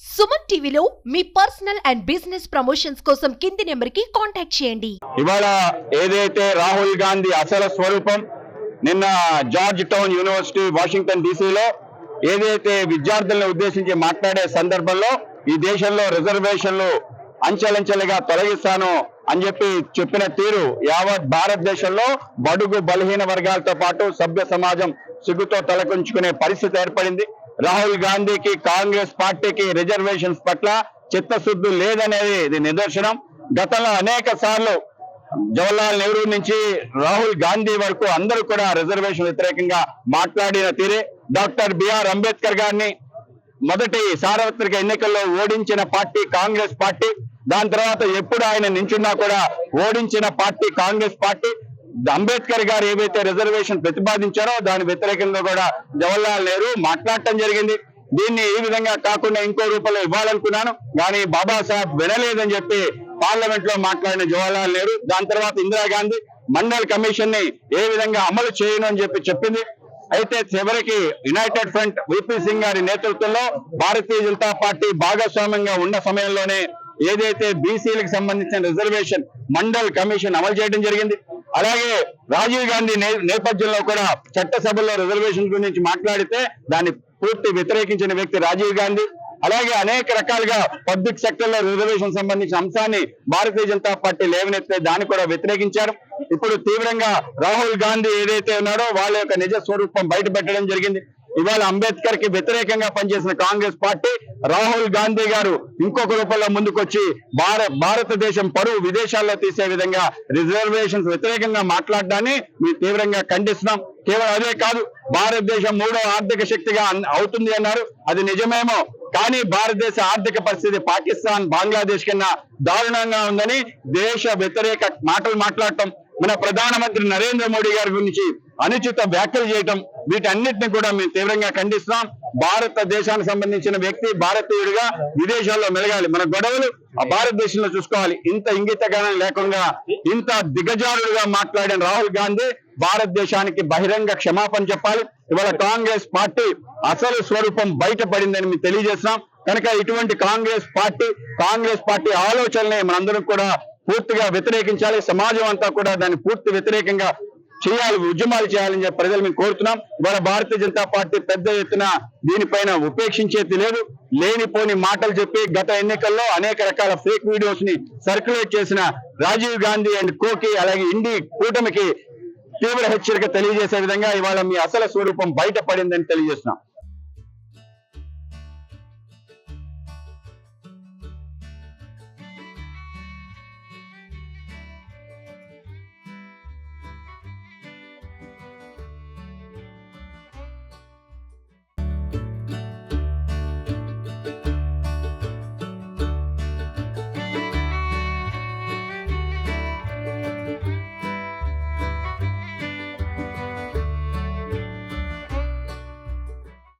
సుమన్ టీవీలో మీ personal and business promotions కోసం కింది నెంబర్కి కాంటాక్ట్ చేయండి. ఇవాళ ఏదైతే రాహుల్ గాంధీ అసలు స్వరూపం నిన్న జార్జ్ టౌన్ యూనివర్సిటీ వాషింగ్టన్ డీసీలో ఏదైతే విద్యార్థులను ఉద్దేశించి మాట్లాడే సందర్భంలో ఈ దేశంలో రిజర్వేషన్లు అంచెలంచెలుగా తొలగిస్తాను అని చెప్పిన తీరు యావత్ భారతదేశంలో బడుగు బలహీన వర్గాలతో పాటు సభ్య సమాజం సిగ్గుతో తలకుంచుకునే పరిస్థితి ఏర్పడింది. రాహుల్ గాంధీకి కాంగ్రెస్ పార్టీకి రిజర్వేషన్స్ పట్ల చిత్తశుద్ధి లేదనేది ఇది నిదర్శనం. గతంలో అనేక సార్లు జవహర్లాల్ నెహ్రూ నుంచి రాహుల్ గాంధీ వరకు అందరూ కూడా రిజర్వేషన్ వ్యతిరేకంగా మాట్లాడిన తీరే. డాక్టర్ బిఆర్ అంబేద్కర్ గారిని మొదటి సార్వత్రిక ఎన్నికల్లో ఓడించిన పార్టీ కాంగ్రెస్ పార్టీ. దాని తర్వాత ఎప్పుడు ఆయన నించున్నా కూడా ఓడించిన పార్టీ కాంగ్రెస్ పార్టీ. అంబేద్కర్ గారు ఏవైతే రిజర్వేషన్ ప్రతిపాదించారో దాని వ్యతిరేకంగా కూడా జవహర్లాల్ నెహ్రూ మాట్లాడటం జరిగింది. దీన్ని ఈ విధంగా కాకుండా ఇంకో రూపంలో ఇవ్వాలనుకున్నాను కానీ బాబాసాహెబ్ వినలేదని చెప్పి పార్లమెంట్ లో మాట్లాడిన జవహర్లాల్ నెహ్రూ దాని తర్వాత ఇందిరాగాంధీ మండల్ కమిషన్ ని ఏ విధంగా అమలు చేయను అని చెప్పింది. అయితే చివరికి యునైటెడ్ ఫ్రంట్ విపి సింగ్ గారి నేతృత్వంలో భారతీయ జనతా పార్టీ భాగస్వామ్యంగా ఉన్న సమయంలోనే ఏదైతే బీసీలకు సంబంధించిన రిజర్వేషన్ మండల్ కమిషన్ అమలు చేయడం జరిగింది. అలాగే రాజీవ్ గాంధీ నేపథ్యంలో కూడా చట్టసభలో రిజర్వేషన్ గురించి మాట్లాడితే దాన్ని పూర్తి వ్యతిరేకించిన వ్యక్తి రాజీవ్ గాంధీ. అలాగే అనేక రకాలుగా పబ్లిక్ సెక్టర్ లో రిజర్వేషన్ సంబంధించిన అంశాన్ని భారతీయ జనతా పార్టీ లేవనెత్తే దాన్ని కూడా వ్యతిరేకించారు. ఇప్పుడు తీవ్రంగా రాహుల్ గాంధీ ఏదైతే ఉన్నాడో వాళ్ళ యొక్క నిజ స్వరూపం బయట పెట్టడం జరిగింది. ఇవాళ అంబేద్కర్ కి వ్యతిరేకంగా పనిచేసిన కాంగ్రెస్ పార్టీ రాహుల్ గాంధీ గారు ఇంకొక రూపంలో ముందుకొచ్చి భారతదేశం పరువు విదేశాల్లో తీసే విధంగా రిజర్వేషన్స్ వ్యతిరేకంగా మాట్లాడడాన్ని మేము తీవ్రంగా ఖండిస్తున్నాం. కేవలం అదే కాదు, భారతదేశం 3వ ఆర్థిక శక్తిగా అవుతుంది అన్నారు. అది నిజమేమో కానీ భారతదేశ ఆర్థిక పరిస్థితి పాకిస్తాన్ బంగ్లాదేశ్ కన్నా దారుణంగా ఉందని దేశ వ్యతిరేక మాటలు మాట్లాడటం, మన ప్రధానమంత్రి నరేంద్ర మోడీ గారి గురించి అనుచిత వ్యాఖ్యలు చేయటం, వీటన్నిటిని కూడా మేము తీవ్రంగా ఖండిస్తున్నాం. భారతదేశానికి సంబంధించిన వ్యక్తి భారతీయుడిగా విదేశాల్లో మెలగాలి. మన గొడవలు ఆ భారతదేశంలో చూసుకోవాలి. ఇంత ఇంగితగానం లేకుండా ఇంత దిగజారుడుగా మాట్లాడిన రాహుల్ గాంధీ భారతదేశానికి బహిరంగ క్షమాపణ చెప్పాలి. ఇవాళ కాంగ్రెస్ పార్టీ అసలు స్వరూపం బయటపడిందని మేము తెలియజేస్తున్నాం. కనుక ఇటువంటి కాంగ్రెస్ పార్టీ ఆలోచనల్ని మనందరం కూడా పూర్తిగా వ్యతిరేకించాలి. సమాజం అంతా కూడా దాన్ని పూర్తి వ్యతిరేకంగా చేయాలి, ఉద్యమాలు చేయాలని చెప్పి ప్రజలు మేము కోరుతున్నాం. ఇవాళ భారతీయ జనతా పార్టీ పెద్ద ఎత్తున దీనిపైన ఉపేక్షించేది లేదు. లేనిపోని మాటలు చెప్పి గత ఎన్నికల్లో అనేక రకాల ఫేక్ వీడియోస్ ని సర్క్యులేట్ చేసిన రాజీవ్ గాంధీ అండ్ కోకి అలాగే ఇండి కూటమికి తీవ్ర హెచ్చరిక తెలియజేసే విధంగా ఇవాళ మీ అసలు స్వరూపం బయటపడిందని తెలియజేస్తున్నాం.